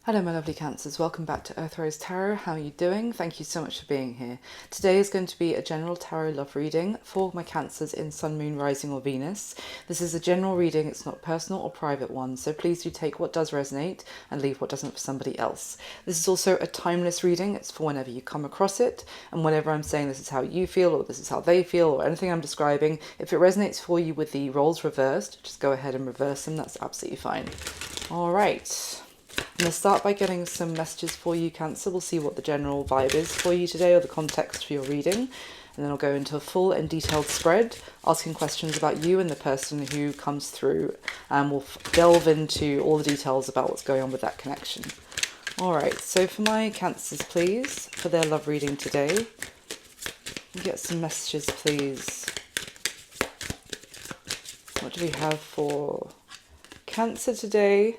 Hello my lovely Cancers, welcome back to Earthrose Tarot. How are you doing? Thank you so much for being here. Today is going to be a general tarot love reading for my Cancers in Sun, Moon, Rising or Venus. This is a general reading, it's not a personal or private one, so please do take what does resonate and leave what doesn't for somebody else. This is also a timeless reading, it's for whenever you come across it, and whenever I'm saying this is how you feel or this is how they feel or anything I'm describing, if it resonates for you with the roles reversed, just go ahead and reverse them, that's absolutely fine. Alright. I'm going to start by getting some messages for you, Cancer. We'll see what the general vibe is for you today or the context for your reading. And then I'll go into a full and detailed spread, asking questions about you and the person who comes through. And we'll delve into all the details about what's going on with that connection. Alright, so for my Cancers, please, for their love reading today, get some messages, please. What do we have for Cancer today?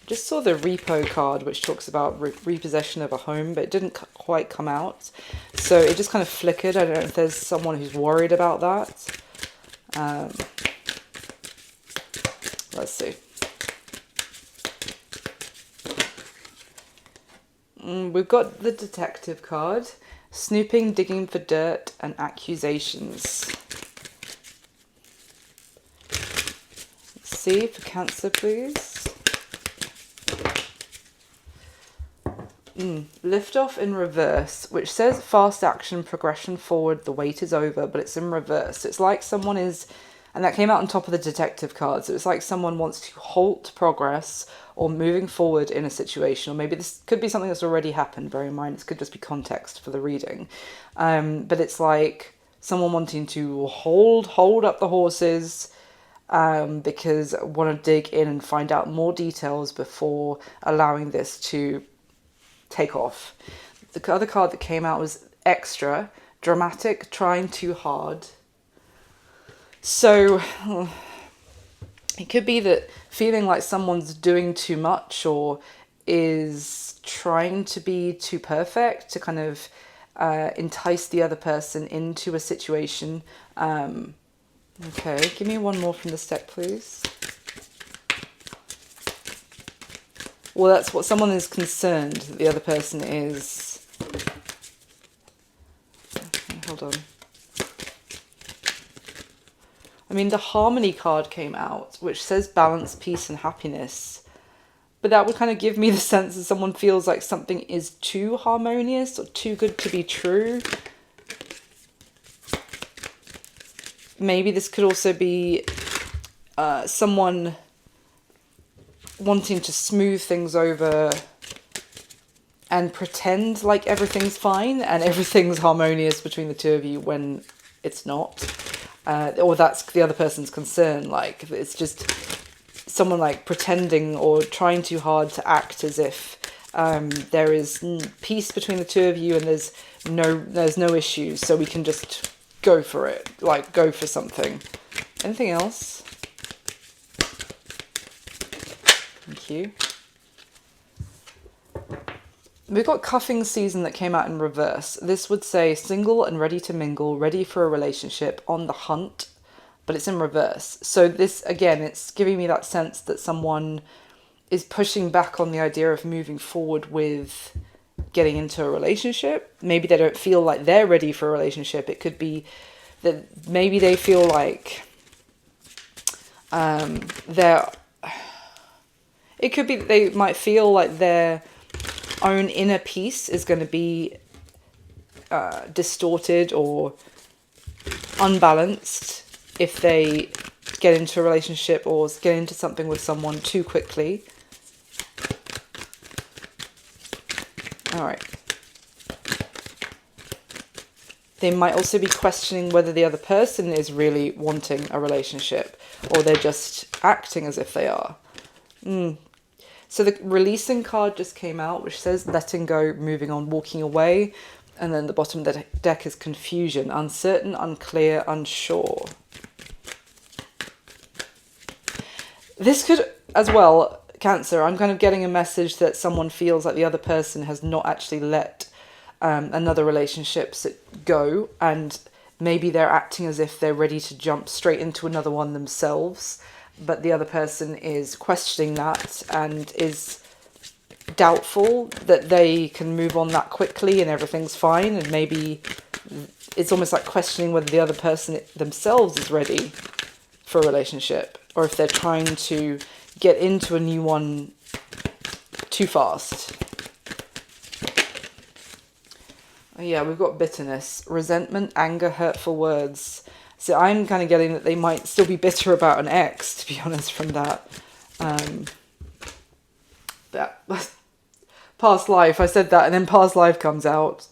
Just saw the repo card, which talks about repossession of a home, but it didn't quite come out. So it just kind of flickered. I don't know if there's someone who's worried about that. Let's see. We've got the detective card. Snooping, digging for dirt, and accusations. Let's see for Cancer, please. Lift off in reverse, which says fast action, progression forward, the wait is over, but it's in reverse. It's like someone is, and that came out on top of the detective card, so it's like someone wants to halt progress or moving forward in a situation, or maybe this could be something that's already happened, bear in mind, this could just be context for the reading. But it's like someone wanting to hold up the horses, because I want to dig in and find out more details before allowing this to take off. The other card that came out was extra, dramatic, trying too hard. So it could be that feeling like someone's doing too much or is trying to be too perfect to kind of entice the other person into a situation. Okay, give me one more from this deck, please. Well, that's what someone is concerned that the other person is. Okay, hold on. I mean, the harmony card came out, which says balance, peace, and happiness. But that would kind of give me the sense that someone feels like something is too harmonious or too good to be true. Maybe this could also be someone wanting to smooth things over and pretend like everything's fine and everything's harmonious between the two of you when it's not. Or that's the other person's concern, like it's just someone like pretending or trying too hard to act as if there is peace between the two of you and there's no issues, so we can just go for it, like go for something. Anything else? Thank you. We've got cuffing season that came out in reverse. This would say single and ready to mingle, ready for a relationship, on the hunt, but it's in reverse. So this, again, it's giving me that sense that someone is pushing back on the idea of moving forward with getting into a relationship. Maybe they don't feel like they're ready for a relationship. It could be that maybe they feel like it could be that they might feel like their own inner peace is going to be distorted or unbalanced if they get into a relationship or get into something with someone too quickly. All right. They might also be questioning whether the other person is really wanting a relationship or they're just acting as if they are. So the releasing card just came out, which says letting go, moving on, walking away. And then the bottom of the deck is confusion, uncertain, unclear, unsure. This could, as well, Cancer, I'm kind of getting a message that someone feels like the other person has not actually let another relationship go. And maybe they're acting as if they're ready to jump straight into another one themselves. But the other person is questioning that and is doubtful that they can move on that quickly and everything's fine, and maybe it's almost like questioning whether the other person themselves is ready for a relationship, or if they're trying to get into a new one too fast. Yeah, we've got bitterness, resentment, anger, hurtful words. So I'm kind of getting that they might still be bitter about an ex, to be honest, from that. That past life, I said that, and then past life comes out.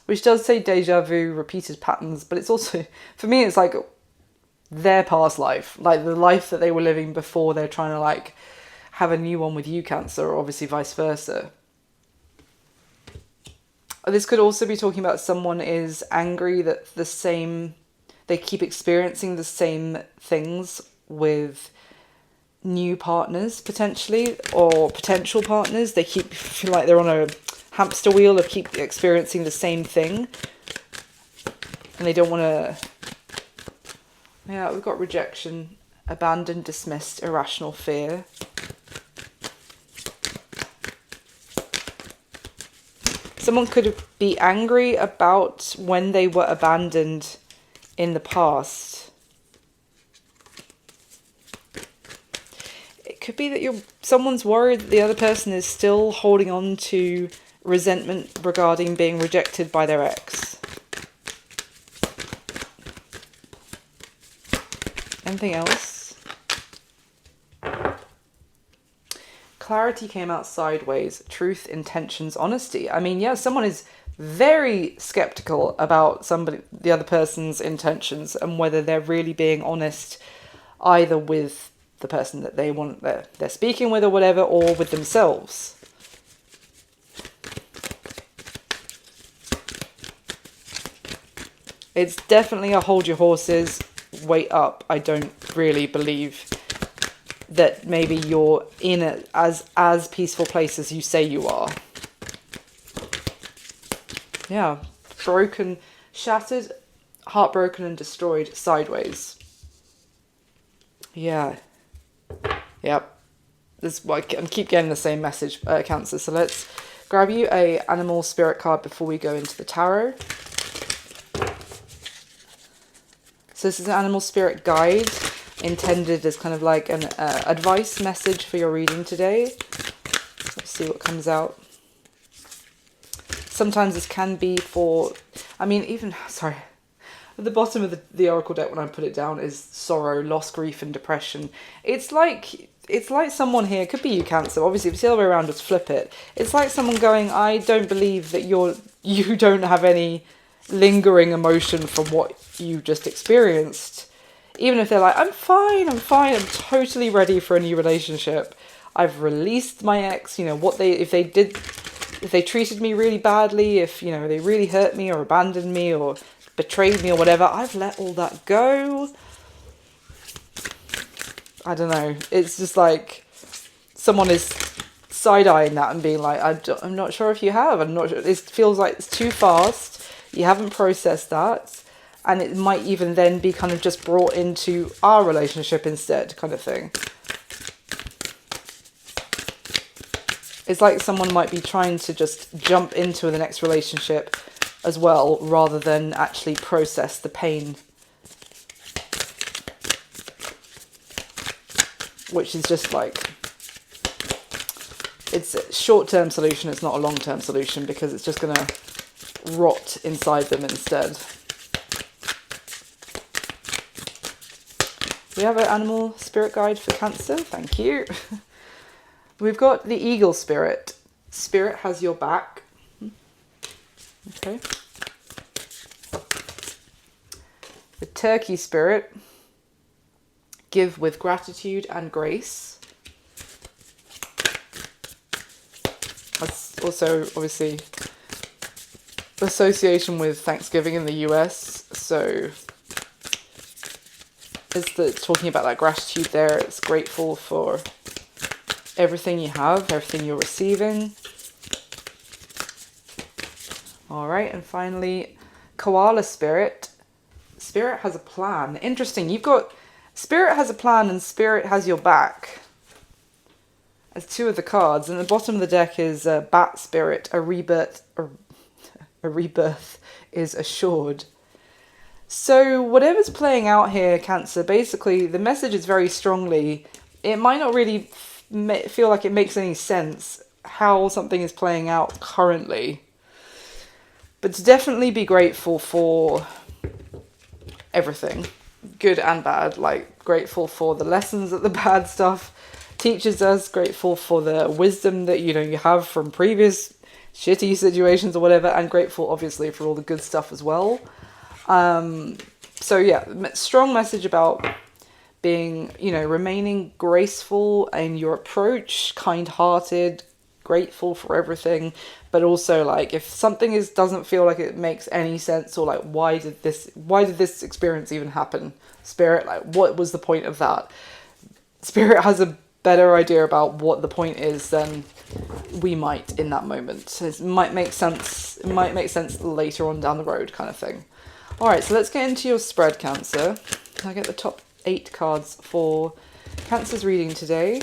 Which does say deja vu, repeated patterns, but it's also, for me, it's like their past life, like the life that they were living before they're trying to like have a new one with you, Cancer, or obviously vice versa. This could also be talking about someone is angry that they keep experiencing the same things with new partners, potentially, or potential partners. They feel like they're on a hamster wheel of keep experiencing the same thing. And they don't want to... Yeah, we've got rejection, abandoned, dismissed, irrational fear. Someone could be angry about when they were abandoned in the past. It could be that someone's worried that the other person is still holding on to resentment regarding being rejected by their ex. Anything else? Clarity came out sideways. Truth, intentions, honesty. I mean, yeah, someone is very skeptical about the other person's intentions and whether they're really being honest, either with the person that they're speaking with or whatever, or with themselves. It's definitely a hold your horses, wait up. I don't really believe that maybe you're in it as peaceful place as you say you are. Yeah, broken, shattered, heartbroken and destroyed sideways. Yeah. Yep. I keep getting the same message, Cancer. So let's grab you a animal spirit card before we go into the tarot. So this is an animal spirit guide, intended as kind of like an advice message for your reading today. Let's see what comes out. Sometimes this can be for, at the bottom of the oracle deck when I put it down is sorrow, loss, grief and depression. It's like someone here, could be you, Cancer, obviously if it's the other way around, just flip it. It's like someone going, I don't believe that you don't have any lingering emotion from what you just experienced. Even if they're like, I'm fine, I'm totally ready for a new relationship. I've released my ex, if they treated me really badly, if, they really hurt me or abandoned me or betrayed me or whatever, I've let all that go. I don't know. It's just like someone is side-eyeing that and being like, I'm not sure if you have. I'm not sure. It feels like it's too fast. You haven't processed that. And it might even then be kind of just brought into our relationship instead, kind of thing. It's like someone might be trying to just jump into the next relationship as well, rather than actually process the pain. Which is just like, it's a short-term solution, it's not a long-term solution, because it's just going to rot inside them instead. We have an animal spirit guide for Cancer. Thank you. We've got the eagle spirit. Spirit has your back. Okay. The turkey spirit. Give with gratitude and grace. That's also obviously association with Thanksgiving in the US. So it's talking about that gratitude there. It's grateful for everything you have, everything you're receiving. All right, and finally, koala spirit. Spirit has a plan. Interesting. You've got spirit has a plan and spirit has your back. as two of the cards, and the bottom of the deck is Bat Spirit, a rebirth is assured. So whatever's playing out here, Cancer, basically the message is very strongly, it might not really feel like it makes any sense how something is playing out currently, but to definitely be grateful for everything, good and bad, like grateful for the lessons that the bad stuff teaches us, grateful for the wisdom that you have from previous shitty situations or whatever, and grateful obviously for all the good stuff as well. So yeah, strong message about being, remaining graceful in your approach, kind-hearted, grateful for everything, but also like if something doesn't feel like it makes any sense, or like why did this experience even happen, Spirit, like what was the point of that? Spirit has a better idea about what the point is than we might in that moment. So it might make sense later on down the road, kind of thing. All right, so let's get into your spread, Cancer. I get the top 8 cards for Cancer's reading today.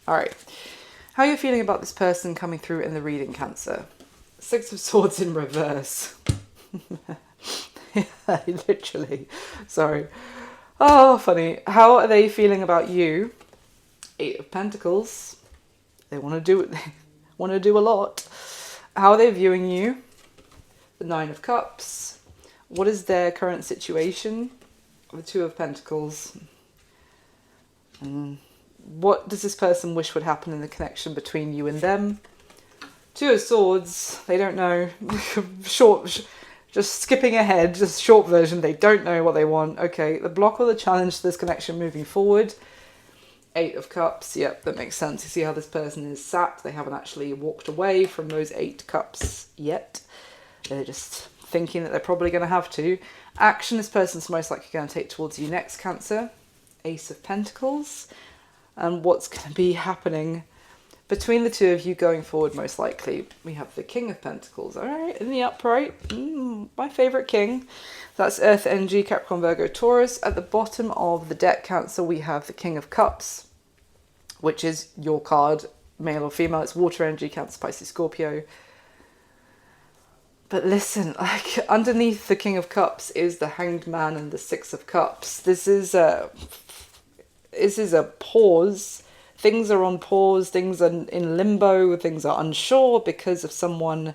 All right, how are you feeling about this person coming through in the reading, Cancer? 6 of Swords in reverse. Yeah, literally. Sorry. Oh, funny. How are they feeling about you? 8 of Pentacles. They want to do it. They want to do a lot. How are they viewing you? The 9 of Cups. What is their current situation? The 2 of Pentacles. And what does this person wish would happen in the connection between you and them? 2 of Swords. They don't know. Just skipping ahead, just short version, they don't know what they want. Okay, the block or the challenge to this connection moving forward. 8 of Cups, yep, that makes sense. You see how this person is sat. They haven't actually walked away from those 8 cups yet. They're just thinking that they're probably going to have to. Action this person's most likely going to take towards you next, Cancer. Ace of Pentacles. And what's going to be happening between the two of you going forward, most likely. We have the King of Pentacles, all right, in the upright. My favourite king. That's Earth Energy, Capricorn, Virgo, Taurus. At the bottom of the deck, Cancer, we have the King of Cups, which is your card, male or female. It's Water Energy, Cancer, Pisces, Scorpio. But listen, like underneath the King of Cups is the Hanged Man and the 6 of Cups. This is a pause. Things are on pause, things are in limbo, things are unsure because of someone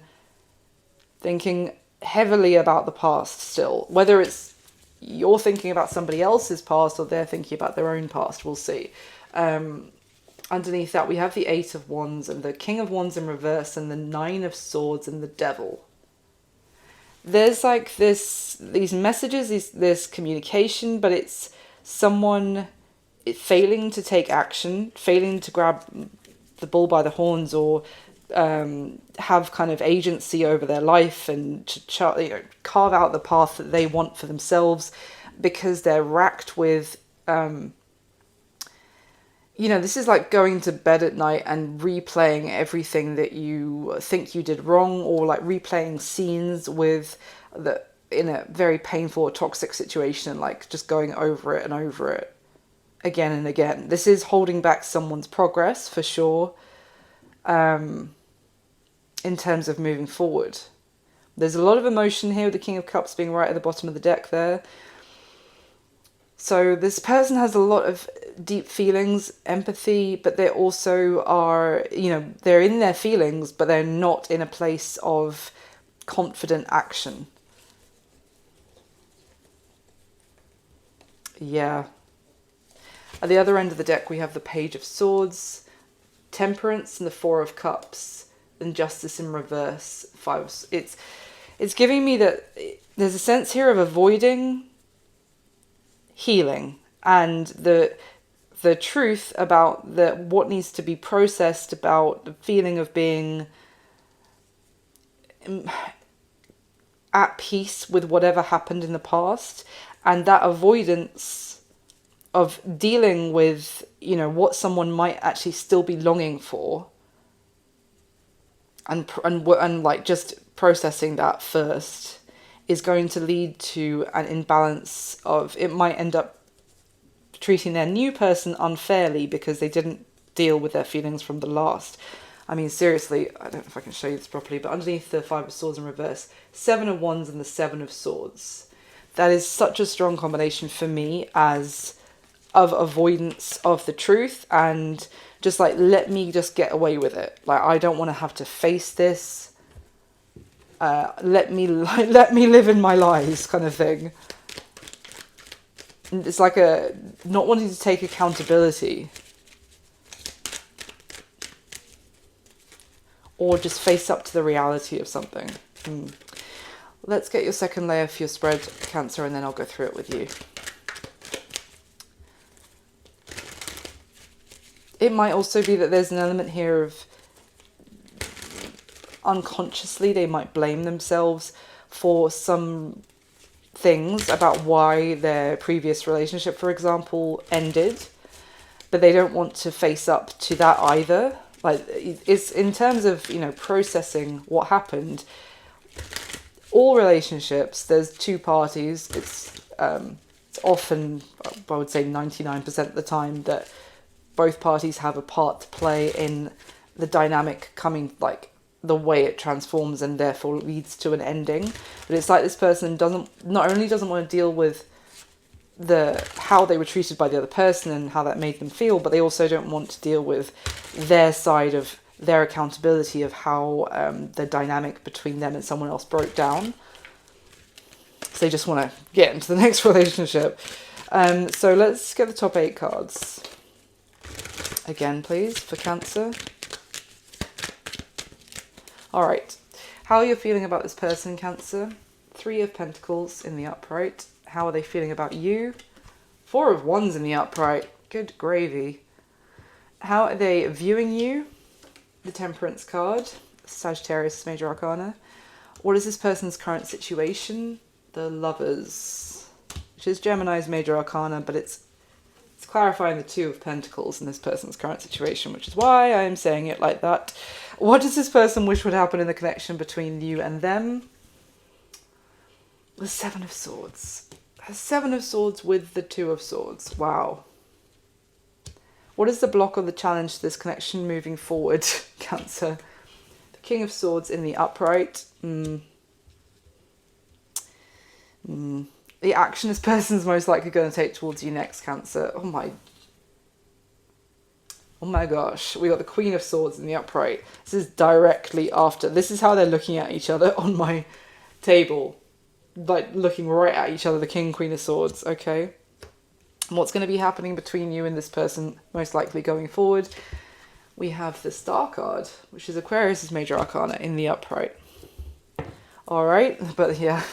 thinking heavily about the past still. Whether it's you're thinking about somebody else's past or they're thinking about their own past, we'll see. Underneath that, we have the 8 of Wands and the King of Wands in reverse and the 9 of Swords and the Devil. There's like these messages, this communication, but it's someone failing to take action, failing to grab the bull by the horns, or have kind of agency over their life and to carve out the path that they want for themselves, because they're racked with this is like going to bed at night and replaying everything that you think you did wrong, or like replaying scenes in a very painful or toxic situation, like just going over it and over it again and again. This is holding back someone's progress for sure, in terms of moving forward. There's a lot of emotion here with the King of Cups being right at the bottom of the deck there. So this person has a lot of deep feelings, empathy, but they also are, they're in their feelings, but they're not in a place of confident action. Yeah. At the other end of the deck, we have the Page of Swords, Temperance, and the 4 of Cups, and Justice in reverse. 5. It's giving me that there's a sense here of avoiding healing and the truth about what needs to be processed, about the feeling of being at peace with whatever happened in the past, and that avoidance of dealing with, what someone might actually still be longing for, and like just processing that first is going to lead to an imbalance of, it might end up treating their new person unfairly because they didn't deal with their feelings from the last. I mean, seriously, I don't know if I can show you this properly, but underneath the Five of Swords in reverse, Seven of Wands and the Seven of Swords. That is such a strong combination for me as of avoidance of the truth and just like, let me just get away with it. Like, I don't want to have to face this. Let me live in my lies kind of thing. It's like a not wanting to take accountability. Or just face up to the reality of something. Let's get your second layer for your spread, Cancer, and then I'll go through it with you. It might also be that there's an element here of unconsciously they might blame themselves for some things about why their previous relationship, for example, ended, but they don't want to face up to that either. Like, it's in terms of, you know, processing what happened. All relationships, there's two parties. It's often, I would say 99% of the time, that both parties have a part to play in the dynamic coming, like the way it transforms and therefore leads to an ending. But it's like this person not only doesn't want to deal with how they were treated by the other person and how that made them feel, but they also don't want to deal with their side of their accountability of how the dynamic between them and someone else broke down. So they just want to get into the next relationship. So let's get the top 8 cards again, please, for Cancer. All right, how are you feeling about this person, Cancer? 3 of Pentacles in the upright. How are they feeling about you? 4 of Wands in the upright. Good gravy. How are they viewing you? The Temperance card. Sagittarius, Major Arcana. What is this person's current situation? The Lovers, which is Gemini's Major Arcana, but it's clarifying the 2 of Pentacles in this person's current situation, which is why I am saying it like that. What does this person wish would happen in the connection between you and them? The 7 of Swords. The 7 of Swords with the 2 of Swords. Wow. What is the block or the challenge to this connection moving forward, Cancer? The King of Swords in the upright. The action this person's most likely going to take towards you next, Cancer. Oh my gosh. We got the Queen of Swords in the upright. This is directly after. This is how they're looking at each other on my table. Like, looking right at each other, the King, Queen of Swords, okay? And what's going to be happening between you and this person, most likely going forward? We have the Star card, which is Aquarius's Major Arcana in the upright. All right, but yeah,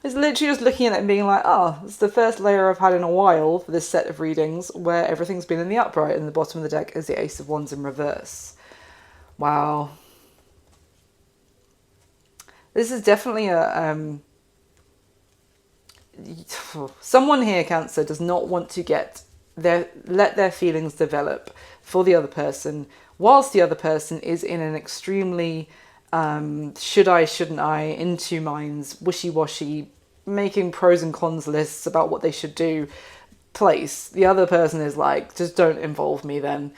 it's literally just looking at it and being like, oh, it's the first layer I've had in a while for this set of readings where everything's been in the upright, and the bottom of the deck is the Ace of Wands in reverse. Wow. This is definitely a someone here, Cancer, does not want to let their feelings develop for the other person, whilst the other person is in an extremely should I, shouldn't I, in two minds, wishy-washy, making pros and cons lists about what they should do place. The other person is like, just don't involve me then.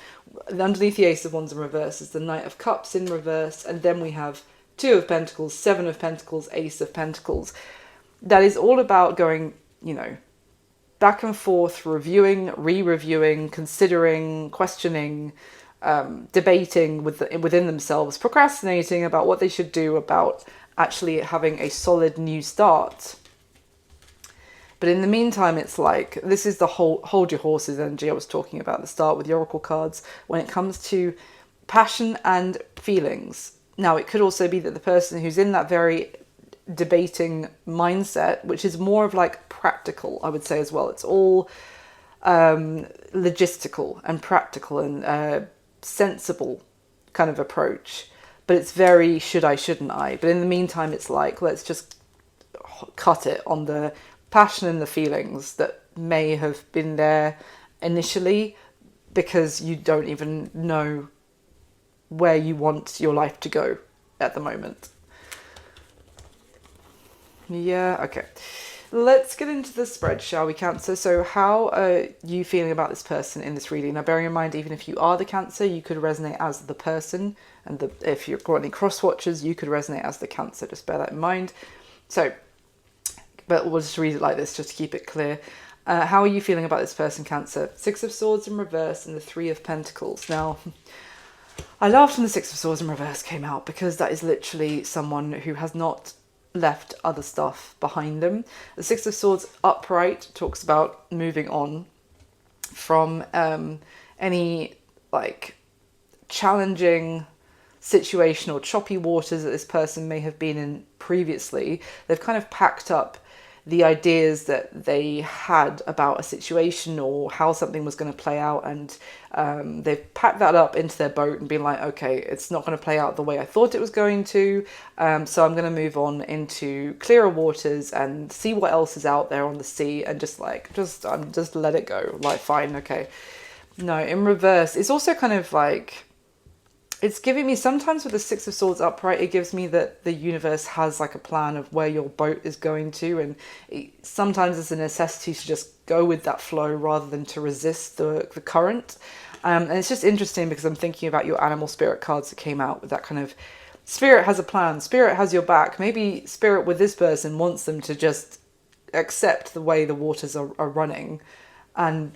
Underneath the Ace of Wands in reverse is the Knight of Cups in reverse, and then we have 2 of Pentacles, 7 of Pentacles, Ace of Pentacles. That is all about going, you know, back and forth, reviewing, re-reviewing, considering, questioning, debating within themselves, procrastinating about what they should do about actually having a solid new start. But in the meantime, it's like, this is the whole hold your horses energy I was talking about at the start with the Oracle cards when it comes to passion and feelings. Now, it could also be that the person who's in that very debating mindset, which is more of like practical, I would say as well. It's all logistical and practical and sensible kind of approach. But it's very should I, shouldn't I. But in the meantime, it's like, let's just cut it on the passion and the feelings that may have been there initially because you don't even know where you want your life to go at the moment. Yeah, okay. Let's get into the spread, shall we, Cancer? So how are you feeling about this person in this reading? Now, bearing in mind, even if you are the Cancer, you could resonate as the person, and if you've got any cross-watchers, you could resonate as the Cancer. Just bear that in mind. So, but we'll just read it like this, just to keep it clear. How are you feeling about this person, Cancer? Six of Swords in reverse and the Three of Pentacles. Now, I laughed when the Six of Swords in reverse came out, because that is literally someone who has not left other stuff behind them. The Six of Swords upright talks about moving on from any like challenging situation or choppy waters that this person may have been in previously. They've kind of packed up the ideas that they had about a situation or how something was going to play out, and they've packed that up into their boat and been like, okay, it's not going to play out the way I thought it was going to, so I'm going to move on into clearer waters and see what else is out there on the sea, and just let it go, like, fine, okay. No, in reverse, it's also kind of like, it's giving me, sometimes with the Six of Swords upright, it gives me that the universe has like a plan of where your boat is going to, and sometimes it's a necessity to just go with that flow rather than to resist the current. And it's just interesting because I'm thinking about your animal spirit cards that came out with that kind of, spirit has a plan, spirit has your back. Maybe spirit with this person wants them to just accept the way the waters are running and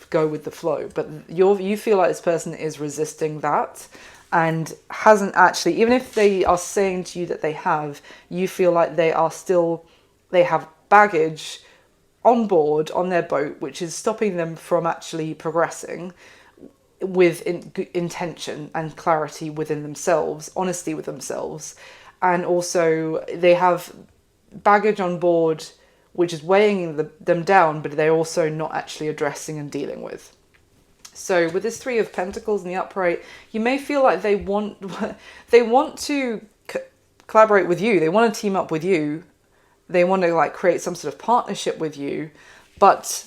go with the flow. But you feel like this person is resisting that, and hasn't actually, even if they are saying to you that they have, you feel like they have baggage on board on their boat, which is stopping them from actually progressing with intention and clarity within themselves, honesty with themselves. And also they have baggage on board which is weighing them down, but they're also not actually addressing and dealing with. So with this Three of Pentacles in the upright, you may feel like they want to collaborate with you. They want to team up with you. They want to like create some sort of partnership with you, but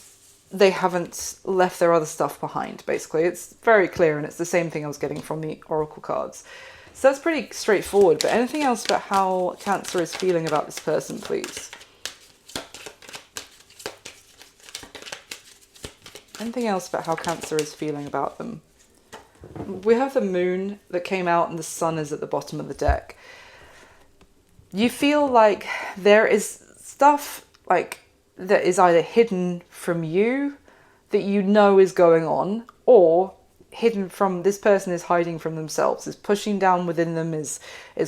they haven't left their other stuff behind, basically. It's very clear, and it's the same thing I was getting from the Oracle cards. So that's pretty straightforward, but anything else about how Cancer is feeling about this person, please? Anything else about how Cancer is feeling about them? We have the Moon that came out and the Sun is at the bottom of the deck. You feel like there is stuff like that is either hidden from you that you know is going on, or hidden from this person is hiding from themselves, is pushing down within them, is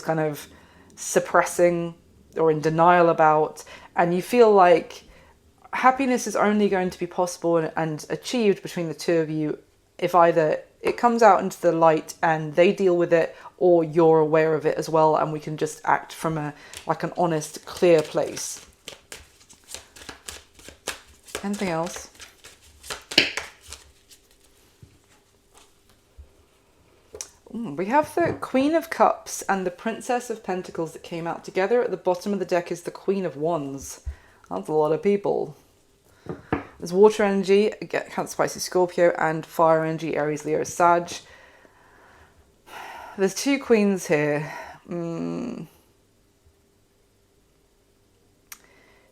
kind of suppressing or in denial about, and you feel like happiness is only going to be possible and achieved between the two of you if either it comes out into the light and they deal with it, or you're aware of it as well, and we can just act from an honest, clear place. Anything else? We have the Queen of Cups and the Princess of Pentacles that came out together. At the bottom of the deck is the Queen of Wands. That's a lot of people. There's water energy, Cancer, Pisces, Scorpio, and fire energy, Aries, Leo, Sag. There's two queens here.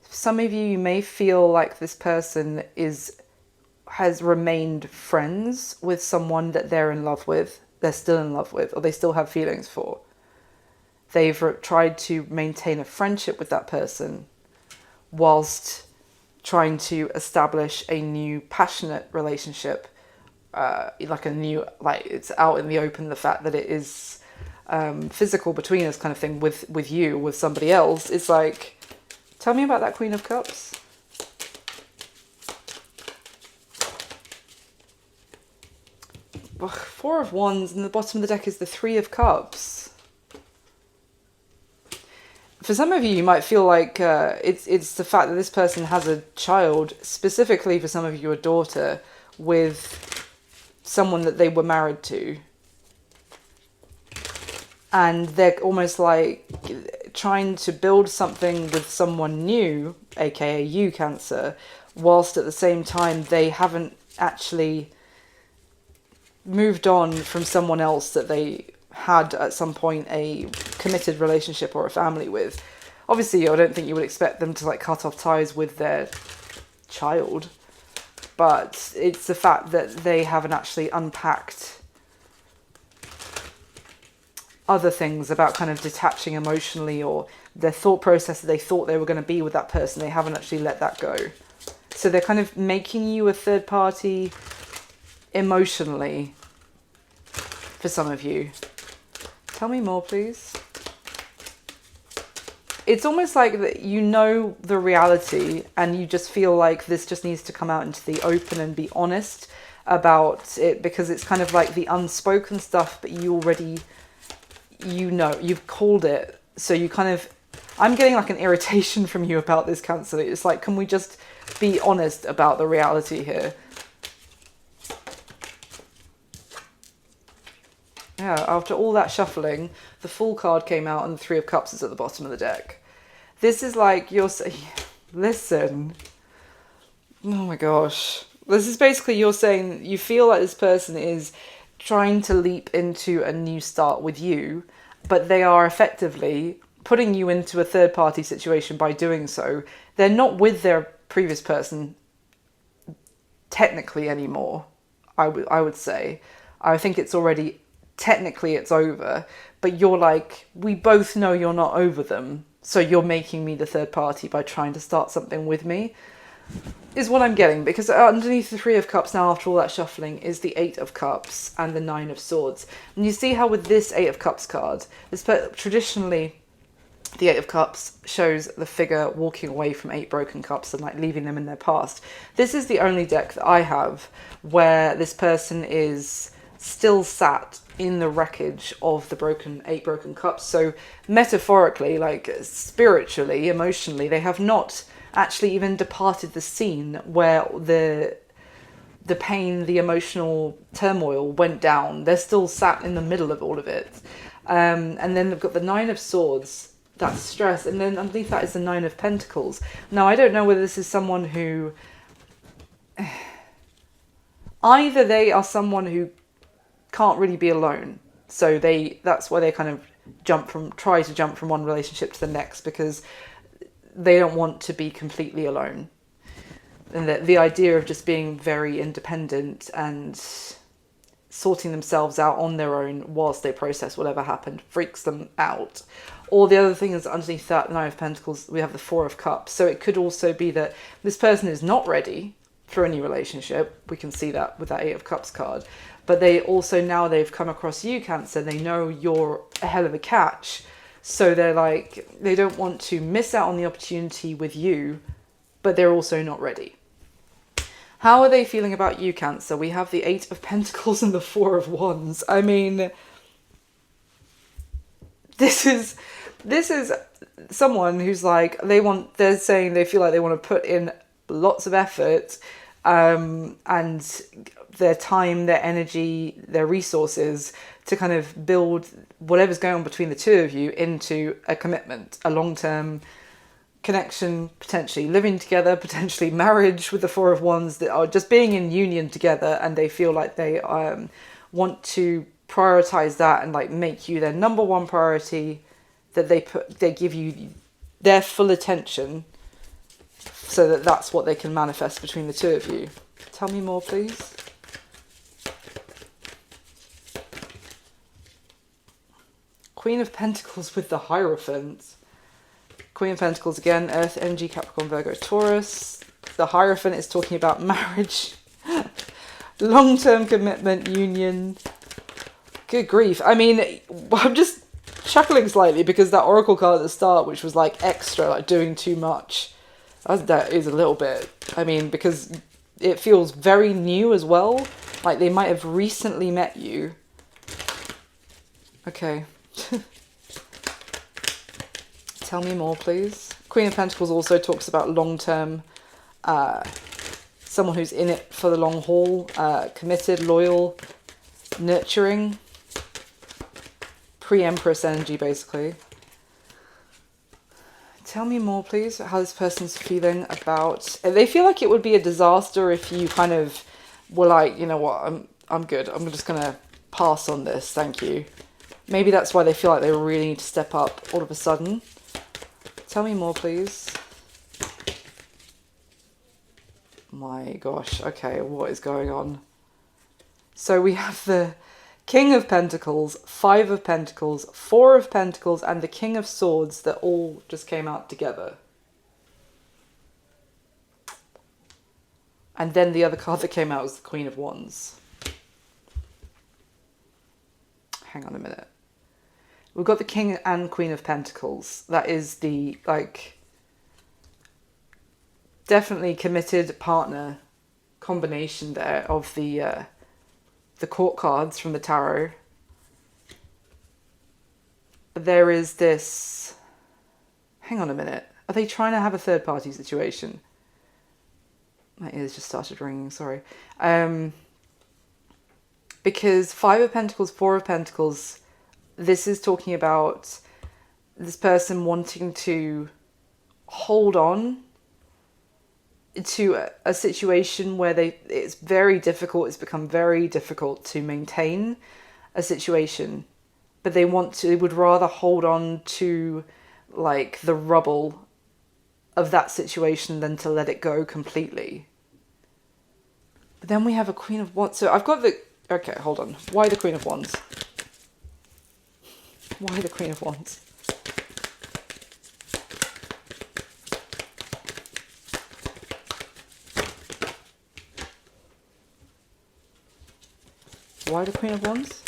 Some of you may feel like this person has remained friends with someone that they're in love with, they're still in love with, or they still have feelings for. They've tried to maintain a friendship with that person whilst trying to establish a new passionate relationship, it's out in the open, the fact that it is physical between us kind of thing with you, with somebody else. It's like, tell me about that Queen of Cups. Four of Wands, and the bottom of the deck is the Three of Cups. For some of you, you might feel like it's the fact that this person has a child, specifically for some of you, a daughter, with someone that they were married to. And they're almost like trying to build something with someone new, aka you, Cancer, whilst at the same time they haven't actually moved on from someone else that they had at some point a committed relationship or a family with. Obviously, I don't think you would expect them to like cut off ties with their child, but it's the fact that they haven't actually unpacked other things about kind of detaching emotionally, or their thought process that they thought they were going to be with that person. They haven't actually let that go. So they're kind of making you a third party emotionally for some of you. Tell me more, please. It's almost like that you know the reality and you just feel like this just needs to come out into the open and be honest about it, because it's kind of like the unspoken stuff, but you already, you know, you've called it. So you kind of, I'm getting like an irritation from you about this, Cancer. It's like, can we just be honest about the reality here? Yeah, after all that shuffling, the Fool card came out and the Three of Cups is at the bottom of the deck. This is like you're saying, listen, oh my gosh. This is basically you're saying you feel like this person is trying to leap into a new start with you, but they are effectively putting you into a third party situation by doing so. They're not with their previous person technically anymore, I would say. I think it's already, technically it's over, but you're like, we both know you're not over them, so you're making me the third party by trying to start something with me, is what I'm getting. Because underneath the Three of Cups now, after all that shuffling, is the Eight of Cups and the Nine of Swords. And you see how with this Eight of Cups card, traditionally the Eight of Cups shows the figure walking away from 8 broken cups and like leaving them in their past. This is the only deck that I have where this person is still sat in the wreckage of the 8 broken cups. So metaphorically, like spiritually, emotionally, they have not actually even departed the scene where the pain, the emotional turmoil went down. They're still sat in the middle of all of it. And then they've got the Nine of Swords, that's stress, and then underneath that is the Nine of Pentacles. Now, I don't know whether this is someone who, either they are someone who can't really be alone, so that's why they kind of try to jump from one relationship to the next, because they don't want to be completely alone, and the idea of just being very independent and sorting themselves out on their own whilst they process whatever happened freaks them out. Or the other thing is, underneath that Nine of Pentacles, we have the Four of Cups. So it could also be that this person is not ready for any relationship. We can see that with that Eight of Cups card. But they also, now they've come across you, Cancer, they know you're a hell of a catch. So they're like, they don't want to miss out on the opportunity with you, but they're also not ready. How are they feeling about you, Cancer? We have the Eight of Pentacles and the Four of Wands. I mean, this is someone who's like, they're saying they feel like they want to put in lots of effort, and their time, their energy, their resources to kind of build whatever's going on between the two of you into a commitment, a long-term connection, potentially living together, potentially marriage with the Four of Wands, that are just being in union together, and they feel like they want to prioritize that and like make you their number one priority, that they give you their full attention, so that that's what they can manifest between the two of you. Tell me more, please. Queen of Pentacles with the Hierophant. Queen of Pentacles again, Earth, energy, Capricorn, Virgo, Taurus. The Hierophant is talking about marriage, long-term commitment, union. Good grief. I mean, I'm just chuckling slightly because that Oracle card at the start, which was like extra, like doing too much, that is a little bit, I mean, because it feels very new as well. Like they might have recently met you. Okay. Tell me more, please. Queen of Pentacles also talks about long-term, someone who's in it for the long haul, committed, loyal, nurturing, pre-Empress energy, basically. Tell me more, please, how this person's feeling about... They feel like it would be a disaster if you kind of were like, you know what, I'm good. I'm just going to pass on this, thank you. Maybe that's why they feel like they really need to step up all of a sudden. Tell me more, please. My gosh. Okay, what is going on? So we have the King of Pentacles, Five of Pentacles, Four of Pentacles, and the King of Swords that all just came out together. And then the other card that came out was the Queen of Wands. Hang on a minute. We've got the King and Queen of Pentacles. That is the, like, definitely committed partner combination there of the court cards from the tarot. But there is this... Hang on a minute. Are they trying to have a third party situation? My ears just started ringing, sorry. Because Five of Pentacles, Four of Pentacles, this is talking about this person wanting to hold on to a situation where it's very difficult, it's become very difficult to maintain a situation, but they would rather hold on to like the rubble of that situation than to let it go completely. But then we have a Queen of Wands. So I've got the... Okay, hold on. Why the Queen of Wands? Why the Queen of Wands? Why the Queen of Wands?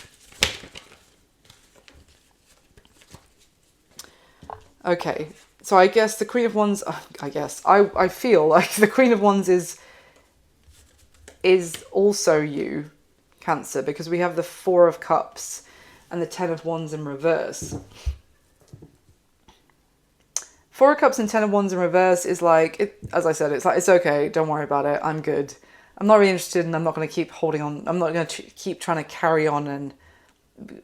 Okay, so I guess the Queen of Wands... I feel like the Queen of Wands is also you, Cancer, because we have the Four of Cups and the Ten of Wands in reverse. Four of Cups and Ten of Wands in reverse is like, as I said, it's like, it's okay, don't worry about it, I'm good. I'm not really interested, and I'm not going to keep holding on. I'm not going to keep trying to carry on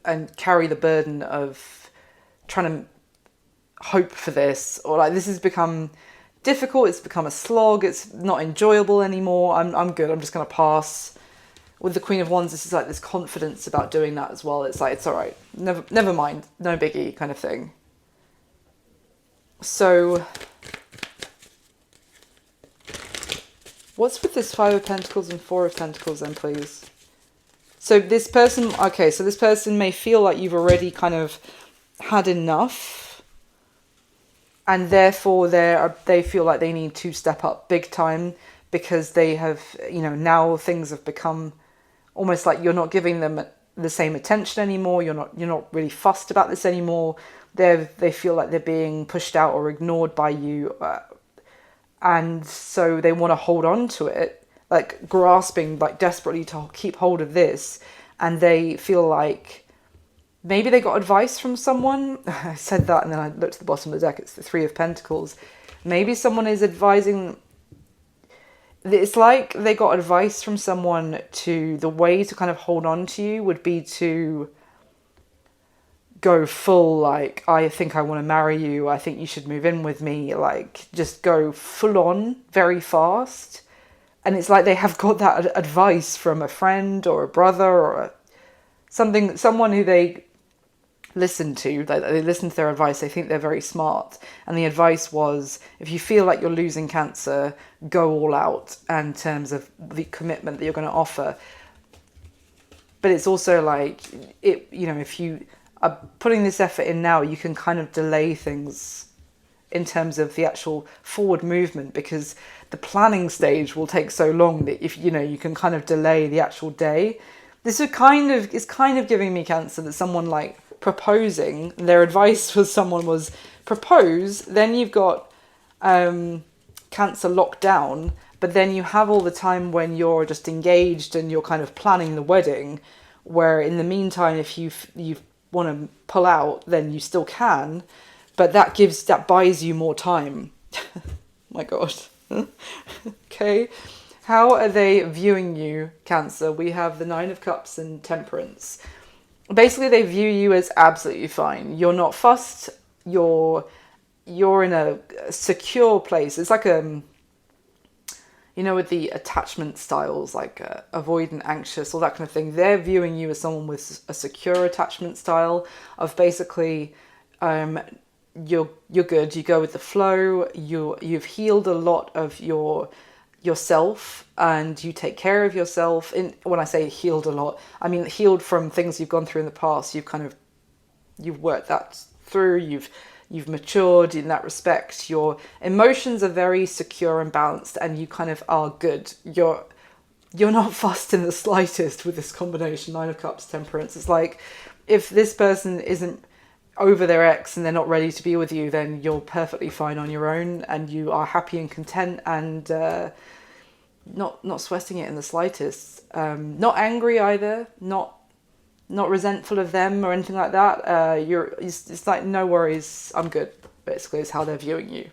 and carry the burden of trying to hope for this, or like this has become difficult. It's become a slog. It's not enjoyable anymore. I'm good. I'm just going to pass. With the Queen of Wands, this is like this confidence about doing that as well. It's like, it's all right. Never mind. No biggie kind of thing. So what's with this Five of Pentacles and Four of Pentacles then, please? So this person, okay, so this person may feel like you've already kind of had enough, and therefore they feel like they need to step up big time because they have, you know, now things have become almost like you're not giving them the same attention anymore. You're not really fussed about this anymore. They feel like they're being pushed out or ignored by you, and so they want to hold on to it, like grasping like desperately to keep hold of this, and they feel like maybe they got advice from someone. I said that and then I looked at the bottom of the deck, it's the Three of Pentacles. Maybe someone is advising. It's like they got advice from someone to the way to kind of hold on to you would be to go full, like, I think I want to marry you, I think you should move in with me, like just go full on very fast. And it's like they have got that advice from a friend or a brother or someone who they listen to, they listen to their advice, they think they're very smart, and the advice was, if you feel like you're losing Cancer, go all out in terms of the commitment that you're going to offer. But it's also like, you know, if you are putting this effort in now, you can kind of delay things in terms of the actual forward movement, because the planning stage will take so long that if, you know, you can kind of delay the actual day. This is kind of giving me, Cancer, that someone like proposing, their advice was someone was propose, then you've got Cancer locked down, but then you have all the time when you're just engaged and you're kind of planning the wedding, where in the meantime, if you want to pull out, then you still can, but that buys you more time. My God. Okay. How are they viewing you, Cancer? We have the Nine of Cups and Temperance. Basically, they view you as absolutely fine. You're not fussed. You're in a secure place. It's like you know, with the attachment styles, like avoidant, anxious, all that kind of thing. They're viewing you as someone with a secure attachment style of basically you're good. You go with the flow. You've healed a lot of yourself, and you take care of yourself. When I say healed a lot, I mean healed from things you've gone through in the past. You've worked that through. You've matured in that respect. Your emotions are very secure and balanced, and you kind of are good. You're not fussed in the slightest with this combination, Nine of Cups, Temperance. It's like, if this person isn't over their ex and they're not ready to be with you, then you're perfectly fine on your own, and you are happy and content, and not sweating it in the slightest. Not angry either, not resentful of them or anything like that. It's like, no worries, I'm good, basically, is how they're viewing you.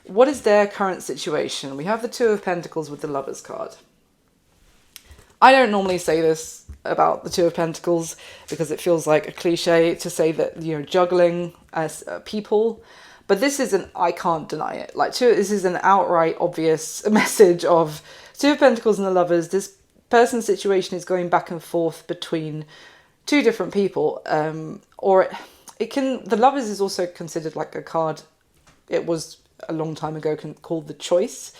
What is their current situation? We have the Two of Pentacles with the Lovers card. I don't normally say this about the Two of Pentacles because it feels like a cliche to say that, juggling as people, but this isn't, I can't deny it. This is an outright obvious message of Two of Pentacles and the Lovers. This person's situation is going back and forth between two different people, or the Lovers is also considered like a card. It was a long time ago called the Choice.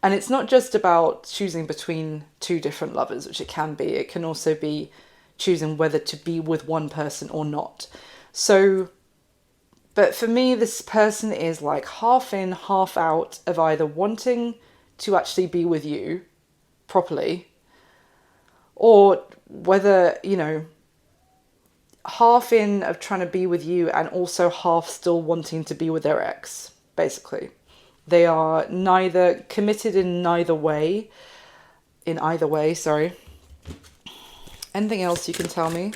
And it's not just about choosing between two different lovers, which it can be. It can also be choosing whether to be with one person or not. So, but for me, this person is like half in, half out of either wanting to actually be with you properly, or whether, half in of trying to be with you and also half still wanting to be with their ex, basically. They are neither committed in either way, sorry. Anything else you can tell me?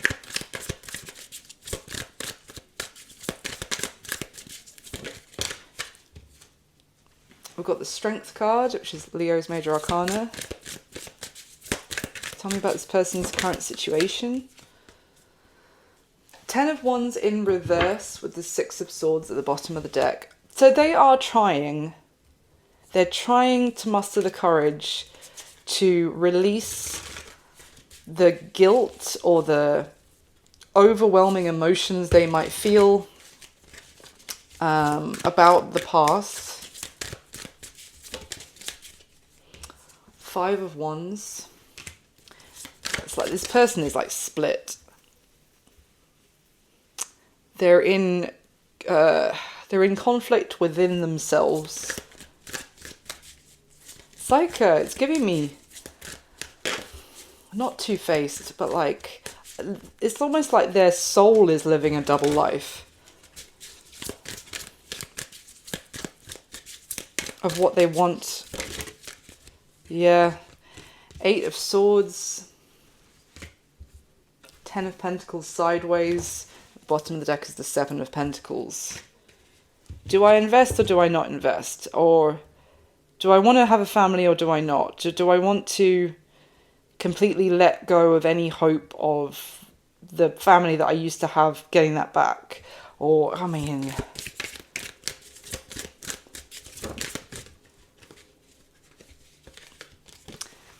We've got the Strength card, which is Leo's major arcana. Tell me about this person's current situation. Ten of Wands in reverse with the Six of Swords at the bottom of the deck. So they are trying. They're trying to muster the courage to release the guilt or the overwhelming emotions they might feel about the past. Five of Wands. It's like this person is like split. They're in conflict within themselves. It's like, it's giving me, not two-faced, but like, it's almost like their soul is living a double life of what they want. Yeah. Eight of Swords. Ten of Pentacles sideways. Bottom of the deck is the Seven of Pentacles. Do I invest or do I not invest? Or do I want to have a family or do I not? Do I want to completely let go of any hope of the family that I used to have, getting that back? Or, I mean,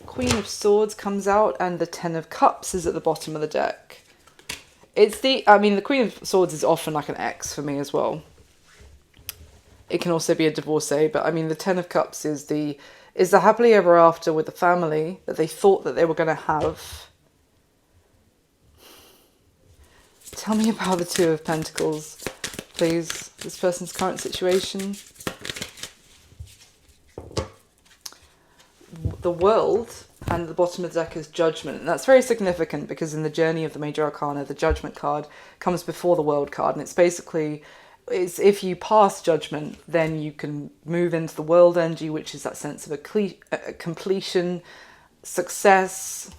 Queen of Swords comes out and the Ten of Cups is at the bottom of the deck. The Queen of Swords is often like an ex for me as well. It can also be a divorcee, but I mean the Ten of Cups is the happily ever after with the family that they thought that they were going to have. Tell me about the Two of Pentacles, please. This person's current situation. The World, and at the bottom of the deck is Judgment. And that's very significant because in the journey of the major arcana, the Judgment card comes before the World card. And it's basically, if you pass Judgment, then you can move into the World energy, which is that sense of a completion, success.